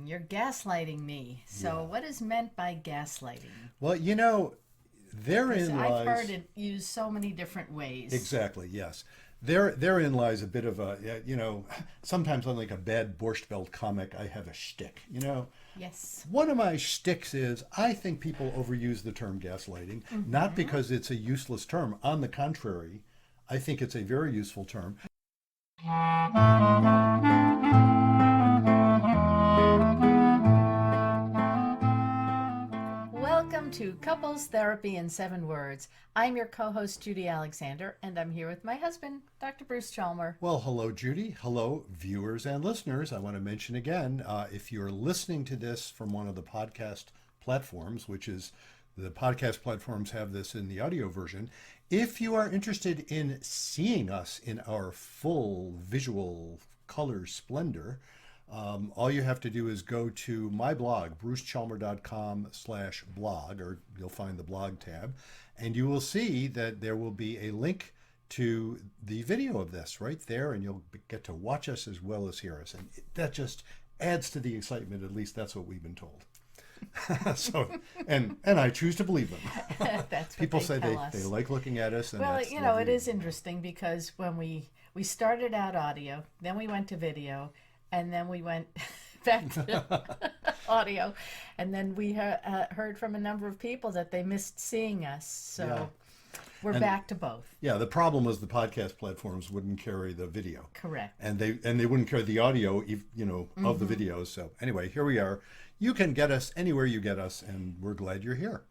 You're gaslighting me. So, what is meant by gaslighting? Well, therein I've lies heard it used so many different ways. exactly, yes. Therein lies a bit of a, sometimes on like a bad Borscht Belt comic, I have a shtick. Yes. One of my shticks is I think people overuse the term gaslighting, not because it's a useless term. On the contrary, I think it's a very useful term. Welcome to Couples Therapy in 7 Words. I'm your co-host, Judy Alexander, and I'm here with my husband, Dr. Bruce Chalmer. Well, hello, Judy. Hello, viewers and listeners. I want to mention again, if you're listening to this from one of the podcast platforms, which is the podcast platforms have this in the audio version, if you are interested in seeing us in our full visual color splendor, all you have to do is go to my blog, brucechalmer.com/blog, or you'll find the blog tab, and you will see that there will be a link to the video of this right there, and you'll get to watch us as well as hear us. And that just adds to the excitement. At least that's what we've been told. So, and I choose to believe them. That's what People say tell us. they like looking at us. And Well, that's it is interesting because when we started out audio, then we went to video, and then we went back to audio, and then we heard from a number of people that they missed seeing us. So we're back to both. Yeah, the problem was the podcast platforms wouldn't carry the video. Correct. And they wouldn't carry the audio, of the videos. So anyway, here we are. You can get us anywhere you get us, and we're glad you're here.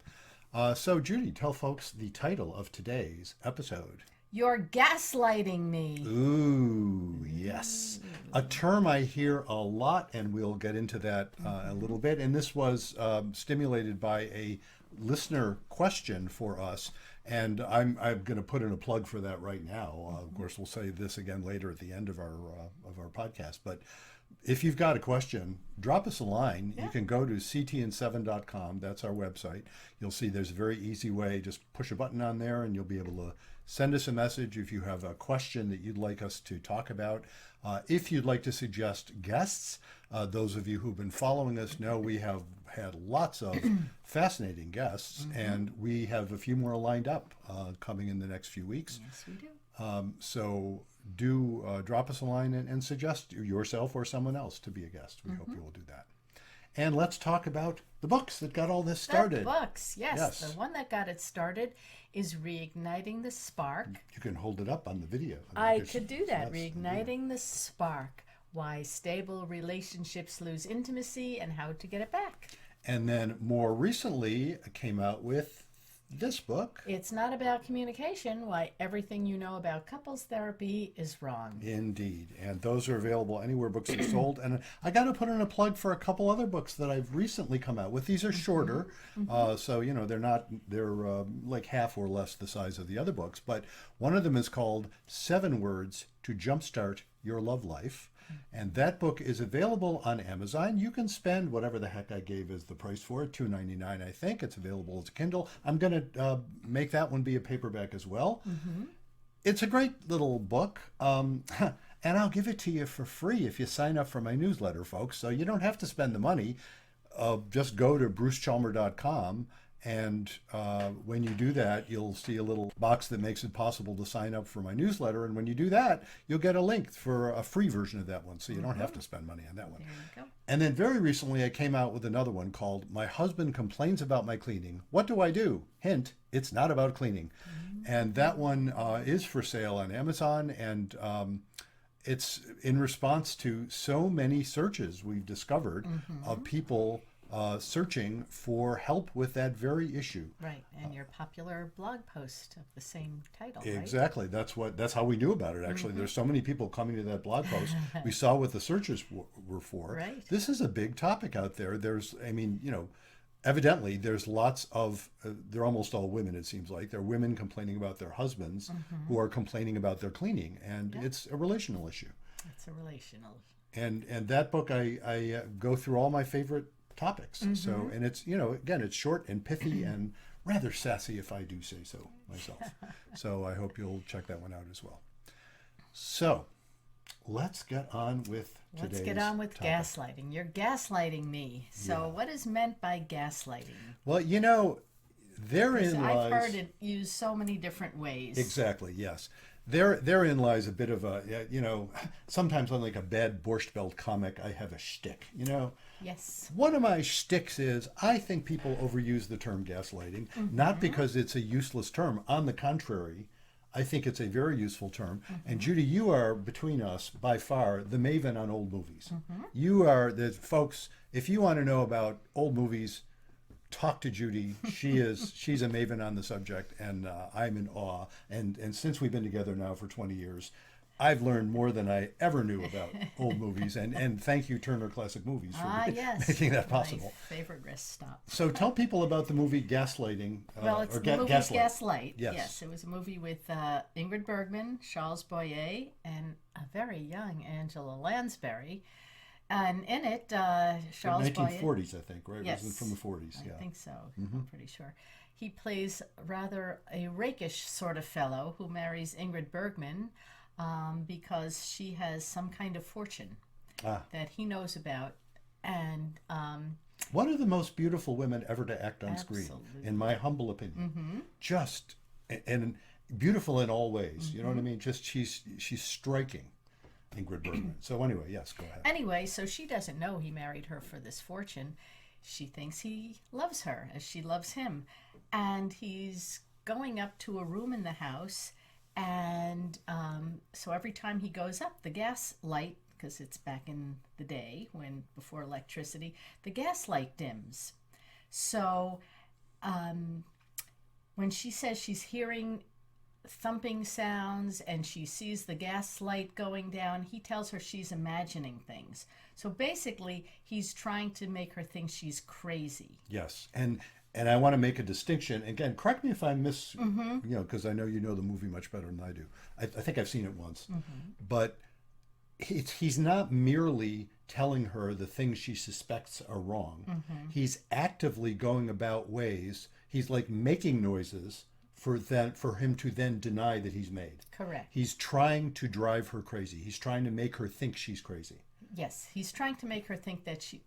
So Judy, tell folks the title of today's episode. You're gaslighting me. Ooh, yes. A term I hear a lot, and we'll get into that a little bit. And this was stimulated by a listener question for us. And I'm going to put in a plug for that right now. Of course, we'll say this again later at the end of our podcast. But if you've got a question, drop us a line. Yeah. You can go to ctn7.com. That's our website. You'll see there's a very easy way. Just push a button on there, and you'll be able to send us a message if you have a question that you'd like us to talk about. If you'd like to suggest guests, those of you who've been following us know we have had lots of fascinating guests, and we have a few more lined up coming in the next few weeks. Yes, we do. So do drop us a line and suggest yourself or someone else to be a guest. We hope you will do that. And let's talk about the books that got all this started. The books, yes. Yes. The one that got it started is Reigniting the Spark. You can hold it up on the video. I could do that. Reigniting the Spark. Why stable relationships lose intimacy and how to get it back. And then more recently came out with this book. It's not about communication. Why everything you know about couples therapy is wrong. Indeed. And those are available anywhere books are sold. And I got to put in a plug for a couple other books that I've recently come out with. These are shorter. So, they're like half or less the size of the other books. But one of them is called 7 Words to Jumpstart Your Love Life. And that book is available on Amazon. You can spend whatever the heck I gave as the price for it, $2.99, I think. It's available as a Kindle. I'm going to make that one be a paperback as well. It's a great little book. And I'll give it to you for free if you sign up for my newsletter, folks. So you don't have to spend the money. Just go to brucechalmer.com. And when you do that, you'll see a little box that makes it possible to sign up for my newsletter. And when you do that, you'll get a link for a free version of that one. So you don't have to spend money on that one. There you go. And then very recently, I came out with another one called My Husband Complains About My Cleaning. What do I do? Hint, it's not about cleaning. And that one is for sale on Amazon. And it's in response to so many searches we've discovered of people searching for help with that very issue. Right, and your popular blog post of the same title, Exactly. That's how we knew about it, actually. There's so many people coming to that blog post. We saw what the searches were for. Right. This is a big topic out there. Evidently there's lots of, they're almost all women, it seems like. They're women complaining about their husbands who are complaining about their cleaning. And it's a relational issue. It's a relational. And that book, I go through all my favorite topics. So, and it's, again, it's short and pithy and rather sassy, if I do say so myself. So I hope you'll check that one out as well. So let's get on with today's Let's get on with topic. gaslighting. You're gaslighting me. So what is meant by gaslighting? Well, therein I've lies... heard it used so many different ways. Exactly, yes. Therein lies a bit of a, sometimes on like a bad Borscht Belt comic, I have a shtick, Yes. One of my shticks is I think people overuse the term gaslighting, not because it's a useless term. On the contrary, I think it's a very useful term. And Judy, you are, between us, by far, the maven on old movies. You are the folks, if you want to know about old movies, talk to Judy. She's a maven on the subject, and I'm in awe. And since we've been together now for 20 years, I've learned more than I ever knew about old movies. And thank you, Turner Classic Movies, for yes. making that possible. My favorite rest stop. So tell people about the movie Gaslighting. Well, it's or the movie Gaslight. Yes. It was a movie with Ingrid Bergman, Charles Boyer, and a very young Angela Lansbury. And in it, Charles Boyer... 1940s, I think, right? Yes. It was from the 40s, yeah. I think so. I'm pretty sure. He plays rather a rakish sort of fellow who marries Ingrid Bergman because she has some kind of fortune that he knows about. And one of the most beautiful women ever to act on screen, Absolutely. in my humble opinion. Just, and beautiful in all ways. You know what I mean? Just she's striking, Ingrid Bergman. So anyway, yes, go ahead. Anyway, so she doesn't know he married her for this fortune. She thinks he loves her as she loves him. And he's going up to a room in the house. And so every time he goes up, the gas light, because it's back in the day before electricity, the gas light dims. So when she says she's hearing thumping sounds and she sees the gas light going down, he tells her she's imagining things. So basically, he's trying to make her think she's crazy. Yes, and I want to make a distinction. Again, correct me if I because I know you know the movie much better than I do. I think I've seen it once. But he's not merely telling her the things she suspects are wrong. He's actively going about ways. He's like making noises for him to then deny that he's made. Correct. He's trying to drive her crazy. He's trying to make her think she's crazy. Yes, he's trying to make her think that she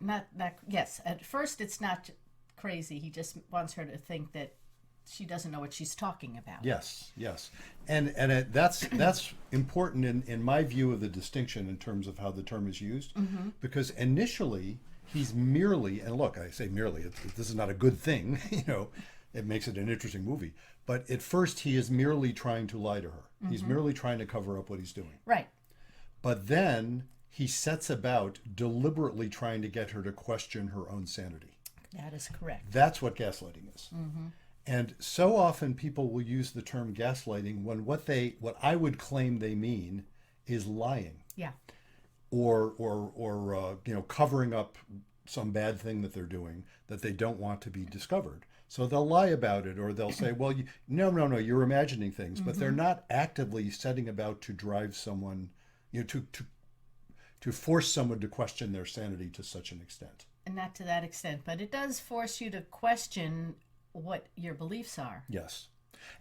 yes, at first it's not crazy. He just wants her to think that she doesn't know what she's talking about. Yes, and that's important in my view of the distinction in terms of how the term is used, because initially he's merely, and look, I say merely, this is not a good thing, it makes it an interesting movie, but at first he is merely trying to lie to her. He's merely trying to cover up what he's doing. Right. But then he sets about deliberately trying to get her to question her own sanity. That is correct. That's what gaslighting is. And so often people will use the term gaslighting when what I would claim they mean is lying. Yeah. Or covering up some bad thing that they're doing that they don't want to be discovered. So they'll lie about it, or they'll say, well, no, you're imagining things, but they're not actively setting about to drive someone, to force someone to question their sanity to such an extent. And not to that extent, but it does force you to question what your beliefs are. Yes.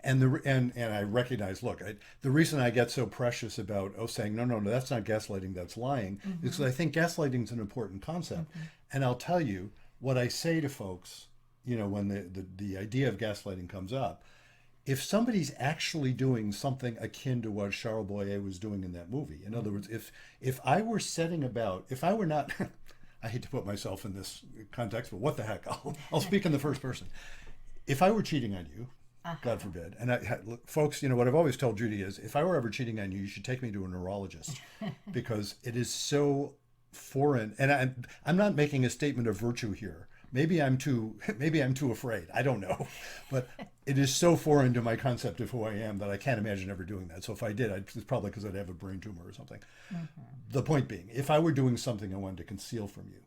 And I recognize, look, the reason I get so precious about saying, no, that's not gaslighting, that's lying, is because I think gaslighting is an important concept. And I'll tell you, what I say to folks, when the idea of gaslighting comes up, if somebody's actually doing something akin to what Charles Boyer was doing in that movie, in other words, if I were setting about, if I were not, I hate to put myself in this context, but what the heck, I'll speak in the first person. If I were cheating on you, God forbid, and look, folks, what I've always told Judy is, if I were ever cheating on you, you should take me to a neurologist, because it is so foreign. And I'm not making a statement of virtue here. Maybe I'm too afraid. I don't know, but it is so foreign to my concept of who I am that I can't imagine ever doing that. So if I did, it's probably because I'd have a brain tumor or something. The point being, if I were doing something I wanted to conceal from you,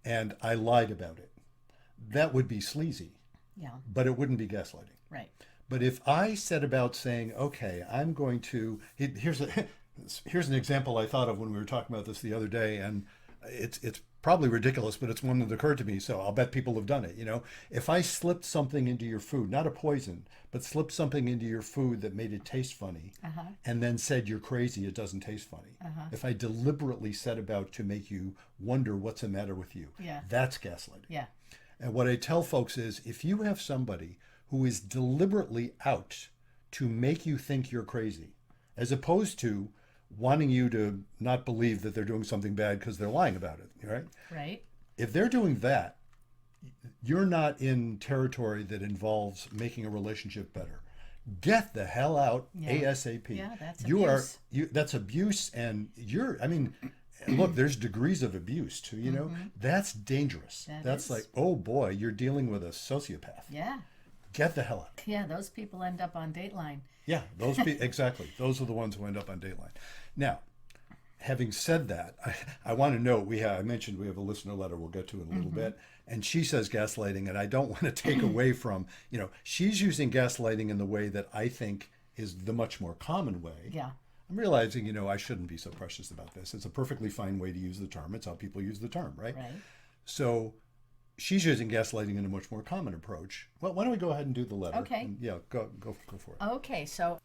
and I lied about it, that would be sleazy. Yeah. But it wouldn't be gaslighting. Right. But if I set about saying, okay, I'm going to, here's an example I thought of when we were talking about this the other day, and it's probably ridiculous, but it's one that occurred to me, so I'll bet people have done it. If I slipped something into your food, not a poison, but slipped something into your food that made it taste funny, and then said you're crazy, it doesn't taste funny. If I deliberately set about to make you wonder what's the matter with you, that's gaslighting. Yeah. And what I tell folks is, if you have somebody who is deliberately out to make you think you're crazy, as opposed to wanting you to not believe that they're doing something bad because they're lying about it, right? Right. If they're doing that, you're not in territory that involves making a relationship better. Get the hell out ASAP. Yeah, that's abuse. That's abuse, and look, there's degrees of abuse too, That's dangerous. That's like, oh boy, you're dealing with a sociopath. Yeah. Get the hell out. Yeah, those people end up on Dateline. Yeah, exactly. Those are the ones who end up on Dateline. Now, having said that, I want to note I mentioned we have a listener letter we'll get to in a little bit, and she says gaslighting, and I don't want to take away from, she's using gaslighting in the way that I think is the much more common way. Yeah. I'm realizing, I shouldn't be so precious about this. It's a perfectly fine way to use the term. It's how people use the term, right? Right. So she's using gaslighting in a much more common approach. Well, why don't we go ahead and do the letter? Okay. And, yeah, go for it. Okay, so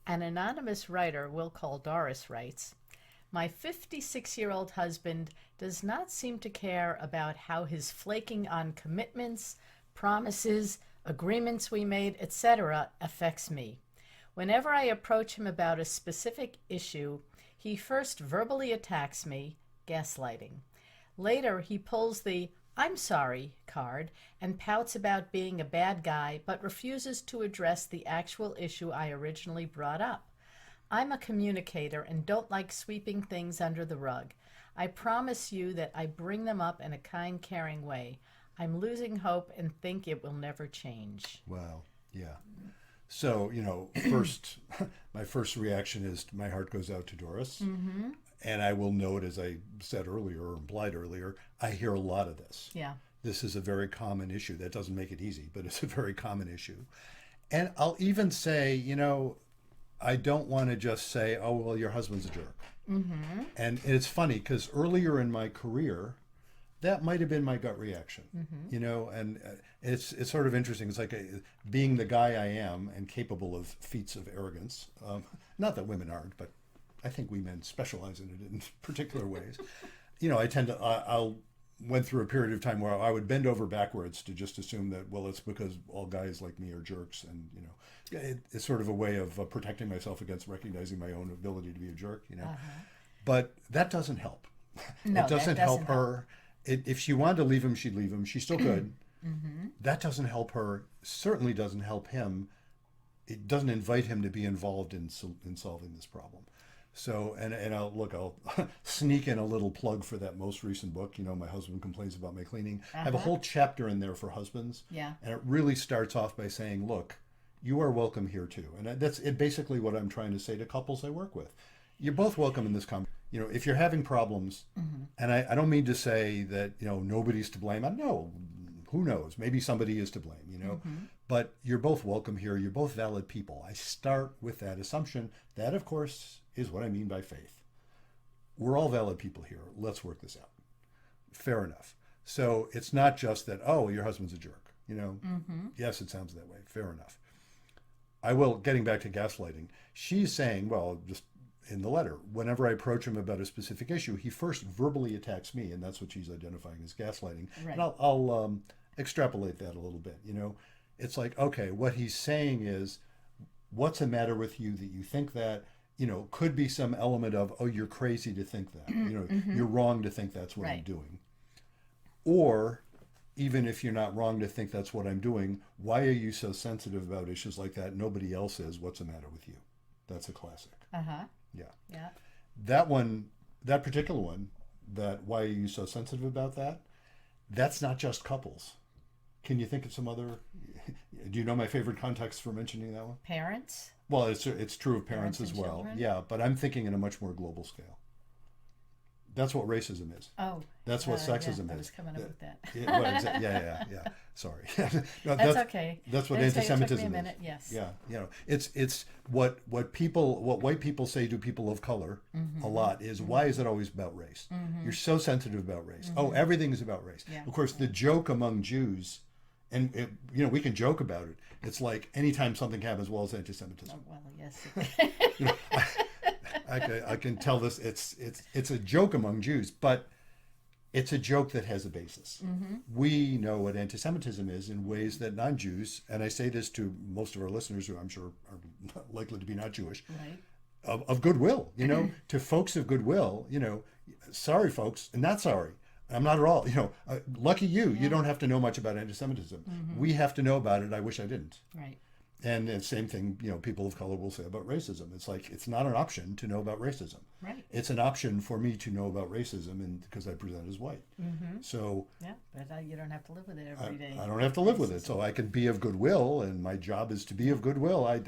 an anonymous writer we'll call Doris writes, my 56-year-old husband does not seem to care about how his flaking on commitments, promises, agreements we made, etc. affects me. Whenever I approach him about a specific issue, he first verbally attacks me, gaslighting. Later, he pulls the I'm sorry card and pouts about being a bad guy, but refuses to address the actual issue I originally brought up. I'm a communicator and don't like sweeping things under the rug. I promise you that I bring them up in a kind, caring way. I'm losing hope and think it will never change. Wow. Yeah. So, my first reaction is my heart goes out to Doris. Mm-hmm. And I will note, as I said earlier, or implied earlier, I hear a lot of this. Yeah. This is a very common issue. That doesn't make it easy, but it's a very common issue. And I'll even say, I don't want to just say, oh, well, your husband's a jerk. Mm-hmm. And it's funny because earlier in my career, that might have been my gut reaction, and it's sort of interesting. It's like being the guy I am and capable of feats of arrogance. Not that women aren't, but I think we men specialize in it in particular ways. I tend to, I'll went through a period of time where I would bend over backwards to just assume that, well, it's because all guys like me are jerks. And, it's sort of a way of protecting myself against recognizing my own ability to be a jerk, But that doesn't help. No, it doesn't help her. If she wanted to leave him, she'd leave him. She still could. Mm-hmm. That doesn't help her. Certainly doesn't help him. It doesn't invite him to be involved in solving this problem. So, and I'll sneak in a little plug for that most recent book. My husband complains about my cleaning. I have a whole chapter in there for husbands. Yeah. And it really starts off by saying, look, you are welcome here too. And that's basically what I'm trying to say to couples I work with. You're both welcome in this conversation. If you're having problems, and I don't mean to say that, nobody's to blame. I know, who knows? Maybe somebody is to blame, but you're both welcome here. You're both valid people. I start with that assumption. That, of course, is what I mean by faith. We're all valid people here. Let's work this out. Fair enough. So it's not just that, oh, your husband's a jerk. Yes, it sounds that way. Fair enough. Getting back to gaslighting, she's saying, well, just in the letter, whenever I approach him about a specific issue, he first verbally attacks me, and that's what she's identifying as gaslighting. Right. And I'll extrapolate that a little bit. It's like, okay, what he's saying is, what's the matter with you that you think that? Could be some element of, oh, you're crazy to think that. You're wrong to think that's what I'm doing. Or even if you're not wrong to think that's what I'm doing, why are you so sensitive about issues like that? Nobody else is. What's the matter with you? That's a classic. Uh-huh. Yeah. Yeah. That particular one, that why are you so sensitive about that? That's not just couples. Can you think of some other, do you know my favorite context for mentioning that one? Parents? Well, it's true of parents as well. Children? Yeah, but I'm thinking in a much more global scale. That's what racism is. Oh, That's what sexism I is. was coming up with that. Yeah. Sorry. No, That's okay. That's what That's anti-Semitism it took me a minute. is. Yes. Yeah, it's what white people say to people of color a lot is, why is it always about race? You're so sensitive about race. Oh, everything is about race. Yeah. Of course, the joke among Jews, and we can joke about it. It's like anytime something happens, well, it's anti-Semitism. Oh, well, yes. I can tell this. It's a joke among Jews, but it's a joke that has a basis. We know what anti-Semitism is in ways that non-Jews, and I say this to most of our listeners who I'm sure are likely to be not Jewish, Right. of goodwill, to folks of goodwill, sorry folks, and not sorry. I'm not at all, lucky you. You don't have to know much about anti-Semitism. We have to know about it. I wish I didn't. Right. And the same thing, people of color will say about racism. It's like, it's not an option to know about racism. Right. It's an option for me to know about racism, and because I present as white. So Yeah, but you don't have to live with it every day. I don't have to live with it. So I can be of goodwill, and my job is to be of goodwill. I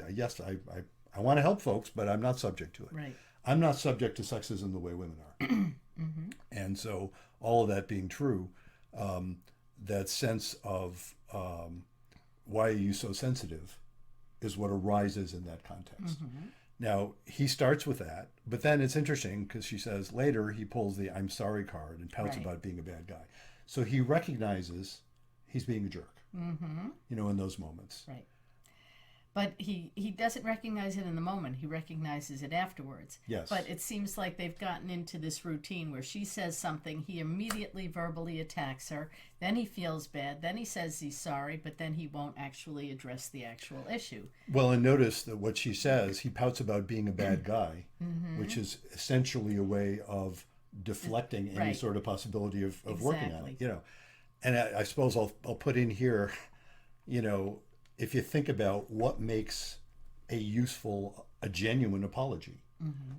want to help folks, but I'm not subject to it. Right. I'm not subject to sexism the way women are. And so all of that being true, that sense of why are you so sensitive is what arises in that context. Now, he starts with that, but then it's interesting because she says later he pulls the I'm sorry card and pouts Right. about being a bad guy. So he recognizes he's being a jerk, in those moments. Right. But he doesn't recognize it in the moment. He recognizes it afterwards. Yes. But it seems like they've gotten into this routine where she says something, he immediately verbally attacks her, then he feels bad, then he says he's sorry, but then he won't actually address the actual issue. Well, and notice that what she says, he pouts about being a bad guy, which is essentially a way of deflecting any Right. sort of possibility of working on Exactly. it, And I suppose I'll put in here, if you think about what makes a genuine apology,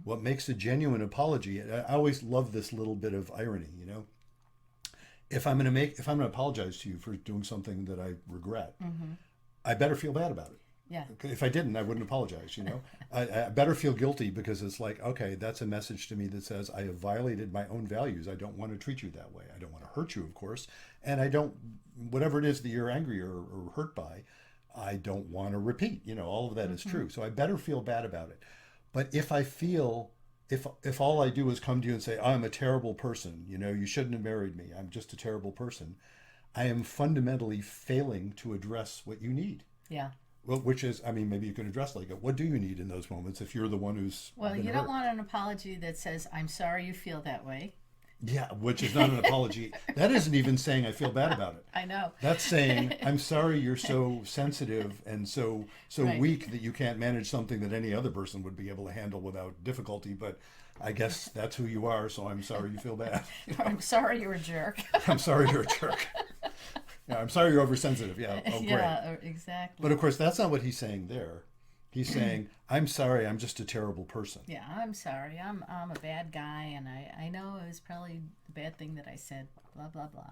what makes a genuine apology, I always love this little bit of irony, if I'm going to apologize to you for doing something that I regret, I better feel bad about it. Yeah. If I didn't, I wouldn't apologize, I better feel guilty, because it's like, okay, that's a message to me that says I have violated my own values. I don't want to treat you that way. I don't want to hurt you, of course. And I don't, whatever it is that you're angry or hurt by, I don't want to repeat, all of that is true. So I better feel bad about it. But if I feel, if all I do is come to you and say, I'm a terrible person, you shouldn't have married me, I'm just a terrible person, I am fundamentally failing to address what you need. Yeah. Well, which is, maybe you can address like, what do you need in those moments if you're the one who's Well, been you hurt? don't want an apology that says, I'm sorry you feel that way. Yeah, which is not an apology. That isn't even saying I feel bad about it. I know. That's saying, I'm sorry you're so sensitive and so Right. weak that you can't manage something that any other person would be able to handle without difficulty, but I guess that's who you are, so I'm sorry you feel bad. I'm sorry you're a jerk. I'm sorry you're a jerk. Yeah, I'm sorry you're oversensitive. Yeah, oh great. Yeah, exactly. But of course, that's not what he's saying there. He's saying, I'm sorry, I'm just a terrible person. Yeah, I'm sorry. I'm a bad guy, and I know it was probably the bad thing that I said, blah, blah, blah.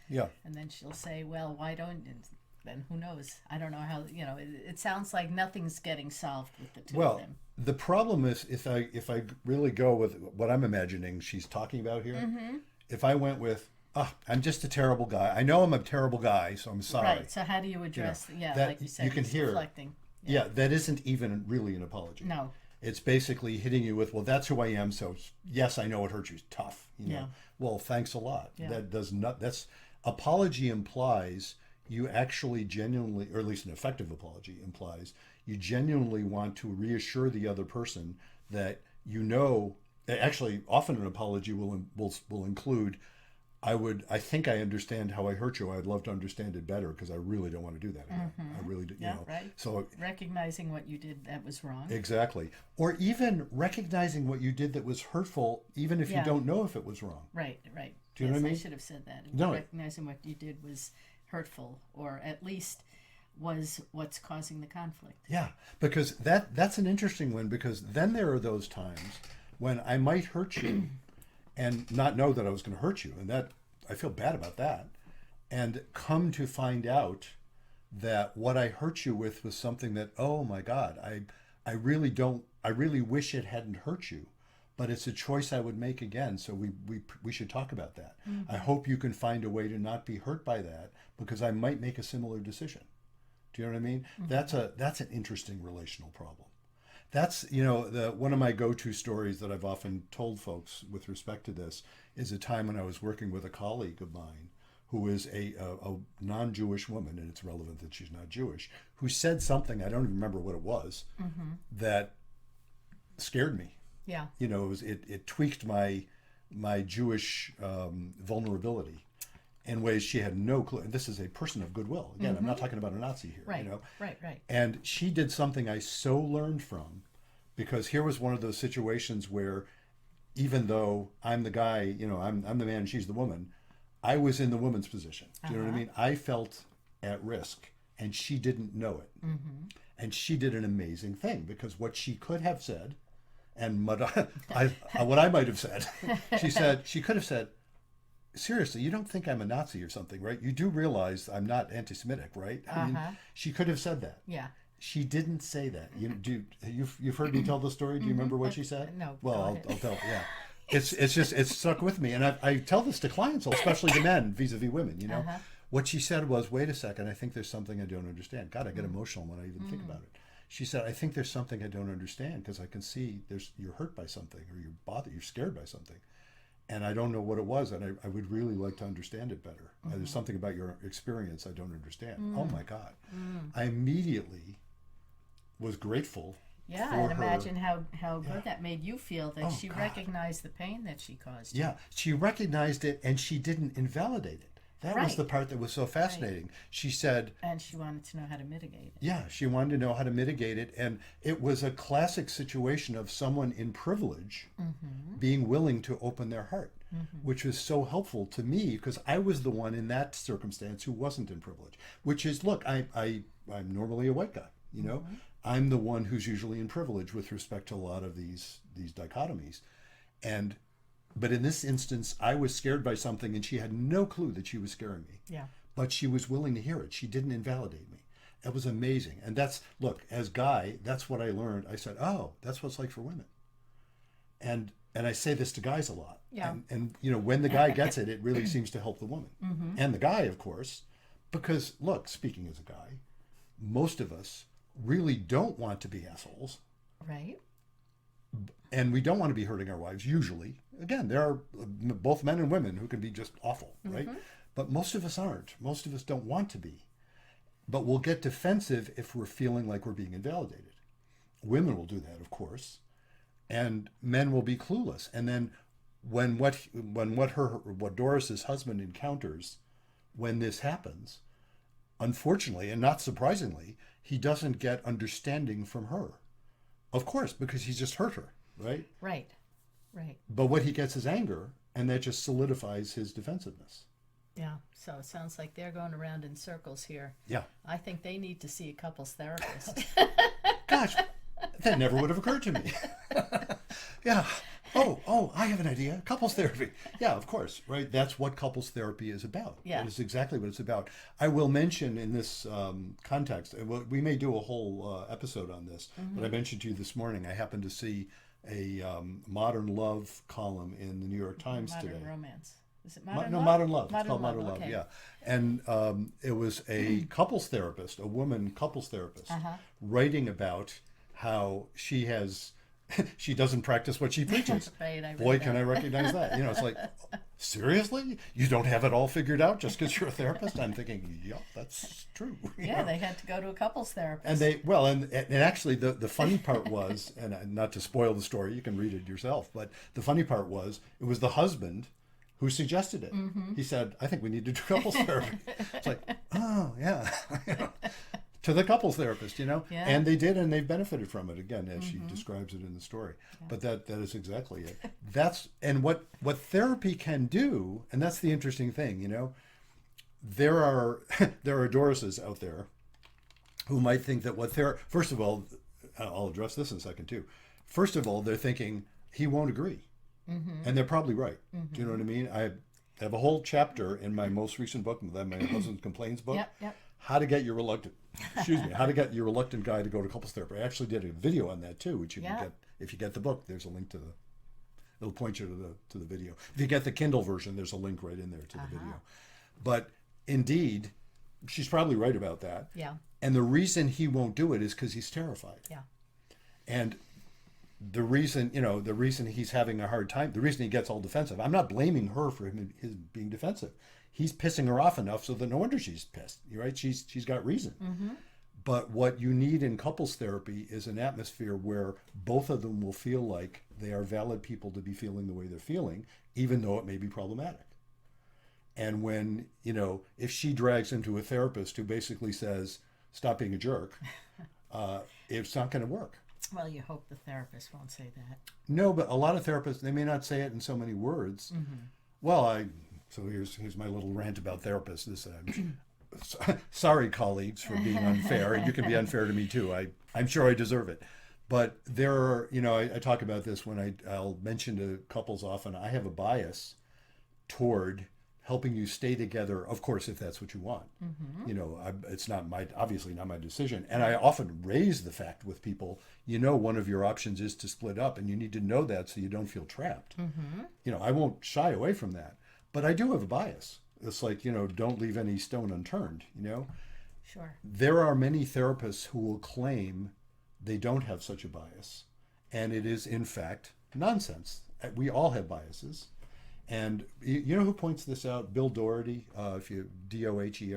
Yeah. And then she'll say, well, why don't, and then who knows? I don't know how, it sounds like nothing's getting solved with the two of them. The problem is, if I really go with what I'm imagining she's talking about here, if I went with, I'm just a terrible guy. I know I'm a terrible guy, so I'm sorry. Right, so how do you address, that like you said, you can he's hear. deflecting. Yeah, that isn't even really an apology. No. It's basically hitting you with, well, that's who I am, so yes, I know it hurt you. Tough. Yeah. Well, thanks a lot. Yeah. That does not, apology implies you actually genuinely, or at least an effective apology implies, you genuinely want to reassure the other person that actually often an apology will include, I think I understand how I hurt you. I'd love to understand it better because I really don't want to do that again. I really do. Yeah, right. So Recognizing what you did that was wrong. exactly. Or even recognizing what you did that was hurtful, even if you Yeah. don't know if it was wrong. Right. Do you know what I mean? I should have said that. No. Recognizing what you did was hurtful, or at least was what's causing the conflict. Yeah, because that's an interesting one, because then there are those times when I might hurt you and not know that I was going to hurt you, and that I feel bad about that, and come to find out that what I hurt you with was something that, oh my God, I really wish it hadn't hurt you, but it's a choice I would make again. So we should talk about that. I hope you can find a way to not be hurt by that, because I might make a similar decision. Do you know what I mean? That's an interesting relational problem. That's, one of my go-to stories that I've often told folks with respect to this is a time when I was working with a colleague of mine who is a non-Jewish woman, and it's relevant that she's not Jewish, who said something, I don't even remember what it was, that scared me. Yeah. It tweaked my Jewish vulnerability in ways she had no clue. And this is a person of goodwill. Again, I'm not talking about a Nazi here. Right. Right. And she did something I so learned from, because here was one of those situations where, even though I'm the guy, I'm the man, she's the woman, I was in the woman's position. Do you know what I mean? I felt at risk, and she didn't know it. And she did an amazing thing, because what she could have said, and what I might have said, she could have said, seriously, you don't think I'm a Nazi or something, right? You do realize I'm not anti-Semitic, right? I mean, she could have said that. Yeah. She didn't say that. You've heard me tell the story. Do you remember what she said? No. Well, I'll tell. Yeah. It's stuck with me, and I tell this to clients, especially to men vis-a-vis women. What she said was, wait a second, I think there's something I don't understand. God, I get emotional when I even think about it. She said, I think there's something I don't understand, because I can see you're hurt by something, or you're bothered, you're scared by something. And I don't know what it was, and I would really like to understand it better. There's something about your experience I don't understand. Oh my God. I immediately was grateful. Yeah, for and her. imagine how good that made you feel, that she recognized the pain that she caused you. Yeah, she recognized it, and she didn't invalidate it. That was the part that was so fascinating. Right. She said... And she wanted to know how to mitigate it. Yeah, she wanted to know how to mitigate it. And it was a classic situation of someone in privilege being willing to open their heart, which was so helpful to me, because I was the one in that circumstance who wasn't in privilege. Which is, look, I'm normally a white guy, I'm the one who's usually in privilege with respect to a lot of these dichotomies. But in this instance, I was scared by something, and she had no clue that she was scaring me. Yeah. But she was willing to hear it. She didn't invalidate me. It was amazing. And look, as Guy, that's what I learned. I said, oh, that's what it's like for women. And I say this to guys a lot. Yeah. And when the guy gets it, it really seems to help the woman. And the guy, of course, because, look, speaking as a guy, most of us really don't want to be assholes. Right. And we don't want to be hurting our wives, usually. Again, there are both men and women who can be just awful, right? But most of us aren't. Most of us don't want to be. But we'll get defensive if we're feeling like we're being invalidated. Women will do that, of course. And men will be clueless. And then when what Doris's husband encounters when this happens, unfortunately, and not surprisingly, he doesn't get understanding from her. Of course, because he's just hurt her, right? Right. But what he gets is anger, and that just solidifies his defensiveness. Yeah, so it sounds like they're going around in circles here. Yeah. I think they need to see a couples therapist. Gosh, that never would have occurred to me. Yeah. Oh, I have an idea. Couples therapy. Yeah, of course, right? That's what couples therapy is about. Yeah. That is exactly what it's about. I will mention in this context, we may do a whole episode on this, but I mentioned to you this morning, I happened to see a modern love column in the New York Times today. Modern romance. Is it modern love? No, modern love. Modern it's called modern love, okay. yeah. And it was a couples therapist, a woman couples therapist, writing about how she doesn't practice what she preaches. Right, I read Boy, that. can I recognize that. It's like, seriously? You don't have it all figured out just because you're a therapist? I'm thinking, yeah, that's true. Yeah, they had to go to a couples therapist. And actually the funny part was, and not to spoil the story, you can read it yourself, but the funny part was, it was the husband who suggested it. He said, I think we need to do couples therapy. It's like, oh, yeah. To the couples therapist, Yeah. and they did, and they've benefited from it, again, as she describes it in the story. Yeah. But that is exactly it. And what therapy can do, and that's the interesting thing, there are Dorises out there who might think that first of all, I'll address this in a second too. First of all, they're thinking he won't agree. And they're probably right. Do you know what I mean? I have a whole chapter in my most recent book, my Husband Complains book. Yep. How to get your reluctant guy to go to couples therapy. I actually did a video on that too, which you can get if you get the book. There's a link to It'll point you to the video. If you get the Kindle version, there's a link right in there to the video. But indeed, she's probably right about that. Yeah. And the reason he won't do it is because he's terrified. Yeah. And the reason he's having a hard time, the reason he gets all defensive, I'm not blaming her for his being defensive. He's pissing her off enough so that no wonder she's pissed, right? She's got reason. Mm-hmm. But what you need in couples therapy is an atmosphere where both of them will feel like they are valid people to be feeling the way they're feeling, even though it may be problematic. And when, if she drags him to a therapist who basically says, stop being a jerk, it's not going to work. Well, you hope the therapist won't say that. No, but a lot of therapists, they may not say it in so many words. Mm-hmm. Well, so here's my little rant about therapists. Sorry, colleagues, for being unfair. And you can be unfair to me too. I'm sure I deserve it. But there are, I talk about this when I'll mention to couples often, I have a bias toward helping you stay together, of course, if that's what you want. Mm-hmm. It's not obviously not my decision. And I often raise the fact with people, one of your options is to split up, and you need to know that so you don't feel trapped. Mm-hmm. I won't shy away from that. But I do have a bias. It's like, don't leave any stone unturned, Sure. There are many therapists who will claim they don't have such a bias. And it is, in fact, nonsense. We all have biases. And you know who points this out? Bill Doherty, Doherty,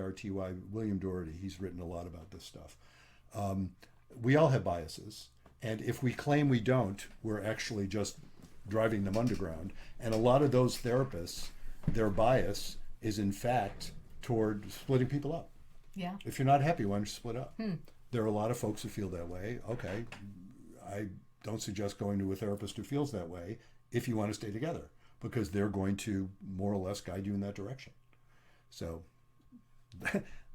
William Doherty. He's written a lot about this stuff. We all have biases. And if we claim we don't, we're actually just driving them underground. And a lot of those therapists, their bias is in fact toward splitting people up. Yeah. If you're not happy, why don't you split up? There are a lot of folks who feel that way. Okay, I don't suggest going to a therapist who feels that way if you want to stay together, because they're going to more or less guide you in that direction. So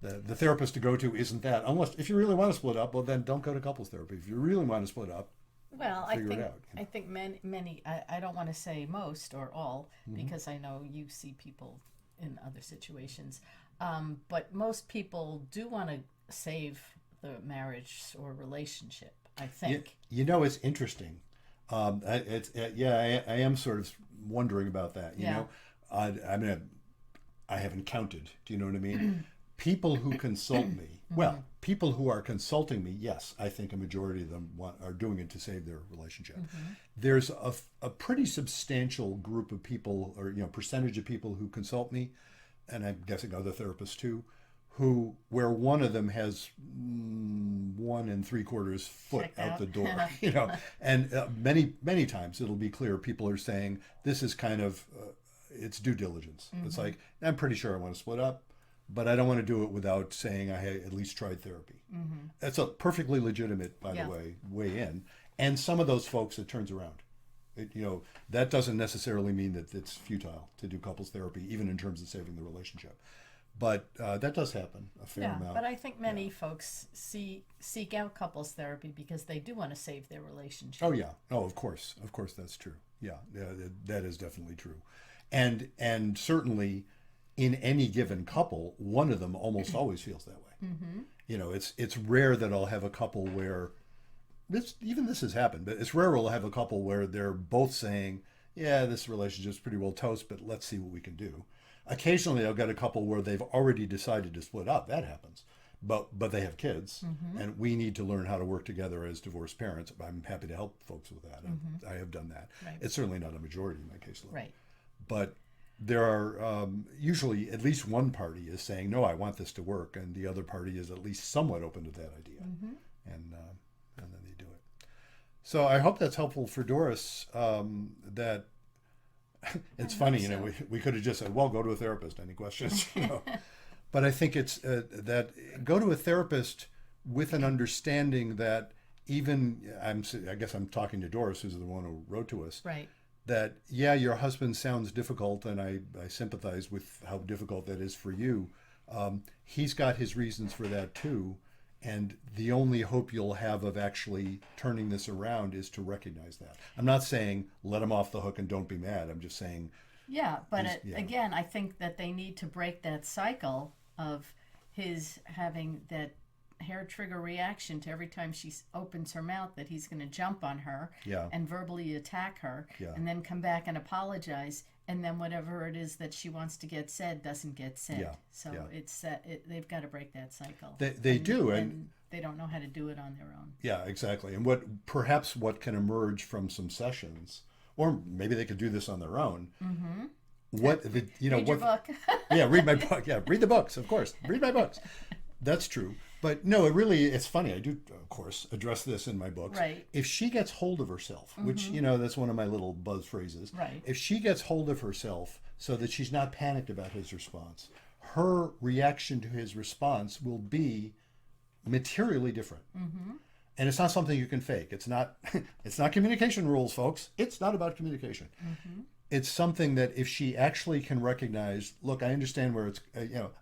the therapist to go to isn't that. Unless, if you really want to split up, well, then don't go to couples therapy. If you really want to split up, well, figure it out. I think many, I don't want to say most or all, because I know you see people in other situations, but most people do want to save the marriage or relationship, I think. It's interesting. I am sort of wondering about that. I haven't counted. Do you know what I mean? People who consult me, people who are consulting me, yes, I think a majority of them are doing it to save their relationship. Mm-hmm. There's a pretty substantial group of people, or percentage of people who consult me, and I'm guessing other therapists too, where one of them has 1 3/4 foot out the door, and many times it'll be clear people are saying this is kind of it's due diligence. Mm-hmm. It's like, I'm pretty sure I want to split up, but I don't want to do it without saying I at least tried therapy. Mm-hmm. That's a perfectly legitimate, by the way in. And some of those folks, it turns around. That doesn't necessarily mean that it's futile to do couples therapy, even in terms of saving the relationship. But that does happen a fair amount. But I think many folks seek out couples therapy because they do want to save their relationship. Oh, yeah. Oh, of course that's true. Yeah, that is definitely true. And certainly in any given couple, one of them almost always feels that way. Mm-hmm. It's rare that I'll have a couple where this has happened, but it's rare we'll have a couple where they're both saying, yeah, this relationship's pretty well toast, but let's see what we can do. Occasionally I'll get a couple where they've already decided to split up. That happens. But they have kids, mm-hmm. and we need to learn how to work together as divorced parents. I'm happy to help folks with that. Mm-hmm. I have done that. Right. It's certainly not a majority in my caseload. Right. But there are usually at least one party is saying, no, I want this to work, and the other party is at least somewhat open to that idea. Mm-hmm. And then they do it. So I hope that's helpful for Doris, that it's funny, we could have just said, well, go to a therapist, any questions? But I think it's that go to a therapist with an understanding that I guess I'm talking to Doris, who's the one who wrote to us, right? That, yeah, your husband sounds difficult, and I sympathize with how difficult that is for you. He's got his reasons for that too, and the only hope you'll have of actually turning this around is to recognize that. I'm not saying let him off the hook and don't be mad. I'm just saying... Yeah, but again, I think that they need to break that cycle of his having that hair trigger reaction to every time she opens her mouth that he's going to jump on her Yeah. and verbally attack her, Yeah. and then come back and apologize, and then whatever it is that she wants to get said doesn't get said. Yeah. So Yeah. it's they've got to break that cycle. They do, and they don't know how to do it on their own. Yeah, exactly. And what can emerge from some sessions, or maybe they could do this on their own. Mm-hmm. Read your book. Yeah, read my book. Yeah, read the books, of course. Read my books. That's true. But no, it's funny. I do, of course, address this in my books. Right. If she gets hold of herself, which, that's one of my little buzz phrases. Right. If she gets hold of herself so that she's not panicked about his response, her reaction to his response will be materially different. Mm-hmm. And it's not something you can fake. It's not communication rules, folks. It's not about communication. Mm-hmm. It's something that if she actually can recognize, look, I understand where it's,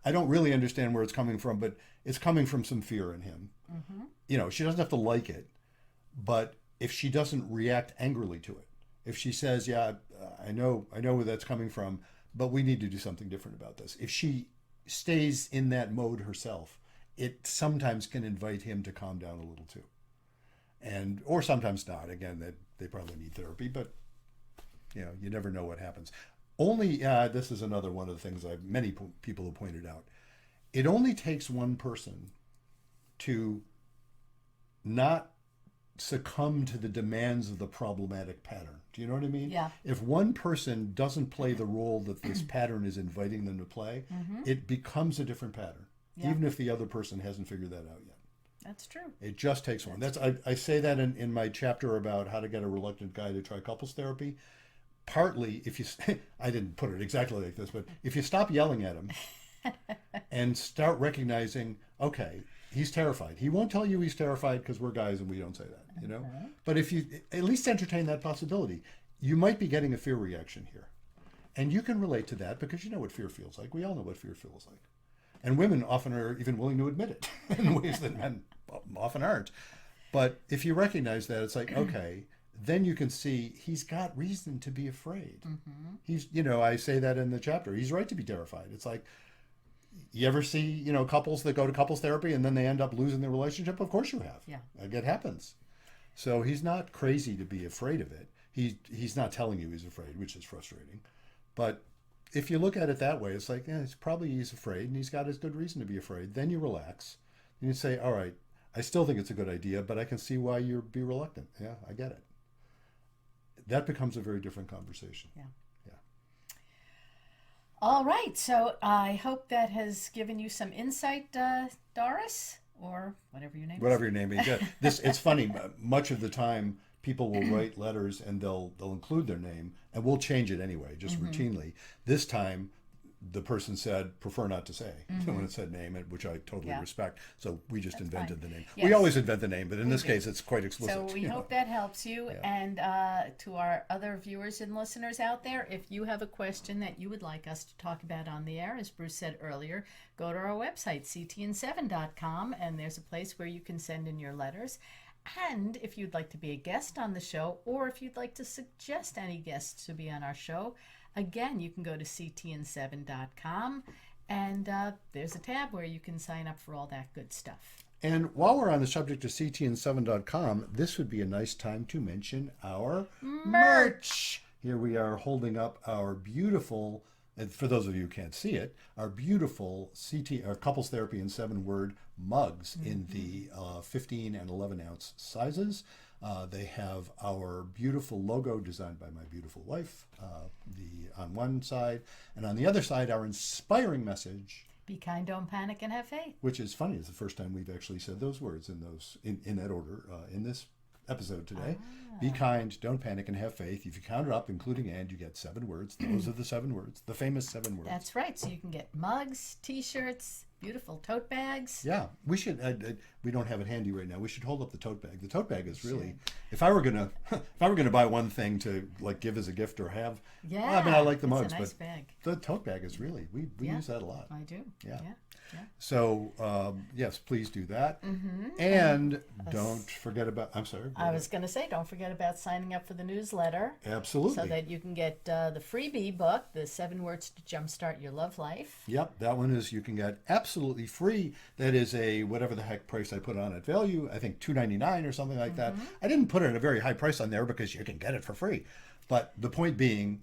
I don't really understand where it's coming from, but it's coming from some fear in him. Mm-hmm. She doesn't have to like it, but if she doesn't react angrily to it, if she says, yeah, I know where that's coming from, but we need to do something different about this. If she stays in that mode herself, it sometimes can invite him to calm down a little too. Or sometimes not. Again, they probably need therapy, but you never know what happens. Only, this is another one of the things many people have pointed out. It only takes one person to not succumb to the demands of the problematic pattern. Do you know what I mean? Yeah. If one person doesn't play the role that this pattern is inviting them to play, it becomes a different pattern, even if the other person hasn't figured that out yet. That's true. It just takes one. I say that in my chapter about how to get a reluctant guy to try couples therapy. Partly, if you, I didn't put it exactly like this, but if you stop yelling at him and start recognizing, okay, he's terrified. He won't tell you he's terrified because we're guys and we don't say that, But if you at least entertain that possibility, you might be getting a fear reaction here. And you can relate to that because you know what fear feels like. We all know what fear feels like. And women often are even willing to admit it in ways that men often aren't. But if you recognize that, it's like, okay, then you can see he's got reason to be afraid. Mm-hmm. He's, I say that in the chapter. He's right to be terrified. It's like, you ever see, couples that go to couples therapy and then they end up losing their relationship? Of course you have. Yeah. It happens. So he's not crazy to be afraid of it. He's not telling you he's afraid, which is frustrating. But if you look at it that way, it's like, he's afraid and he's got his good reason to be afraid. Then you relax and you say, all right, I still think it's a good idea, but I can see why you'd be reluctant. Yeah, I get it. That becomes a very different conversation. Yeah. Yeah. All right. So I hope that has given you some insight, Doris, or whatever your name is. Whatever your name is. Yeah. It's funny. Much of the time, people will write letters and they'll include their name, and we'll change it anyway, just routinely. This time, the person said, prefer not to say when it said name, which I totally respect. So we just invented the name. Yes. We always invent the name, but in this case, it's quite explicit. So we hope that helps you. Yeah. And to our other viewers and listeners out there, if you have a question that you would like us to talk about on the air, as Bruce said earlier, go to our website, ctn7.com, and there's a place where you can send in your letters. And if you'd like to be a guest on the show, or if you'd like to suggest any guests to be on our show, again, you can go to ctn7.com, and there's a tab where you can sign up for all that good stuff. And while we're on the subject of ctn7.com, this would be a nice time to mention our merch. Here we are holding up our beautiful, and for those of you who can't see it, our beautiful Couples Therapy in 7-word mugs in the 15 and 11 ounce sizes. They have our beautiful logo designed by my beautiful wife, on one side, and on the other side, our inspiring message: be kind, don't panic, and have faith. Which is funny. It's the first time we've actually said those words in that order in this episode today. Be kind, don't panic, and have faith. If you count it up, including and, you get 7 words. Those are the 7 words, the famous 7 words. That's right. So you can get mugs, T-shirts, beautiful tote bags. Yeah, we should. We don't have it handy right now. We should hold up the tote bag. The tote bag is really. If I were gonna buy one thing to give as a gift or have. Yeah. Well, I mean, I like the mugs, it's a nice but bag. the tote bag is really we use that a lot. I do. Yeah. So, yes, please do that. And don't forget about, I'm sorry. I was going to say, don't forget about signing up for the newsletter. Absolutely. So that you can get the freebie book, The 7 Words to Jumpstart Your Love Life. Yep, that one is you can get absolutely free. That is a whatever the heck price I put on it value. I think $2.99 or something like that. I didn't put it a very high price on there because you can get it for free. But the point being,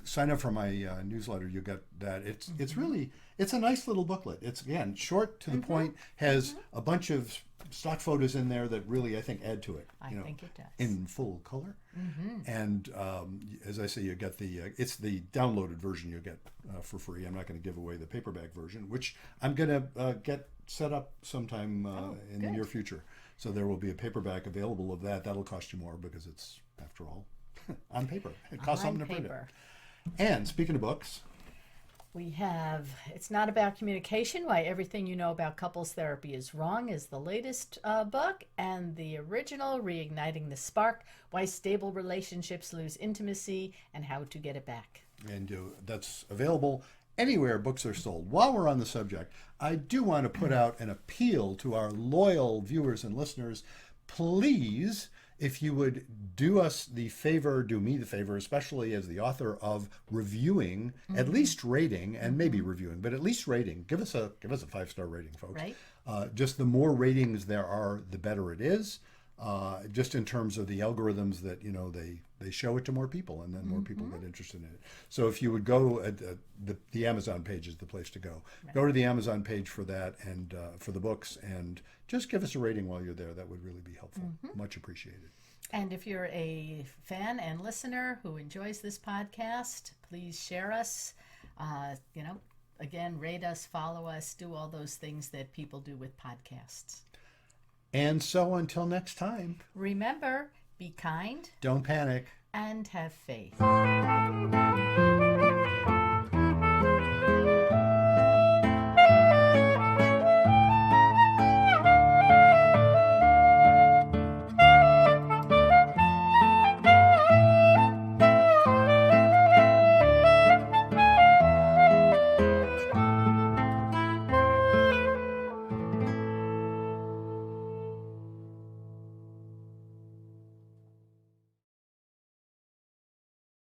sign up for my newsletter. You get that. It's really it's a nice little booklet. It's again short to the point. Has a bunch of stock photos in there that really I think add to it. I think it does. In full color. And as I say, you get it's the downloaded version you get for free. I'm not going to give away the paperback version, which I'm going to get set up sometime in the near future. So there will be a paperback available of that. That'll cost you more because it's, after all, on paper. It costs something to print it. And speaking of books, we have It's Not About Communication, Why Everything You Know About Couples Therapy is Wrong is the latest book, and the original, Reigniting the Spark, Why Stable Relationships Lose Intimacy and How to Get It Back. And that's available anywhere books are sold. While we're on the subject, I do want to put out an appeal to our loyal viewers and listeners. Please, if you would do me the favor, especially as the author of reviewing, at least rating, and maybe reviewing, but at least rating. Give us a 5-star rating, folks. Right. Just the more ratings there are, the better it is. Just in terms of the algorithms that they show it to more people, and then more people get interested in it. So if you would go at the Amazon page is the place to go. Right. Go to the Amazon page for that and for the books, and just give us a rating while you're there. That would really be helpful. Much appreciated. And if you're a fan and listener who enjoys this podcast, please share us. Again, rate us, follow us, do all those things that people do with podcasts. And so until next time, remember, be kind, don't panic, and have faith.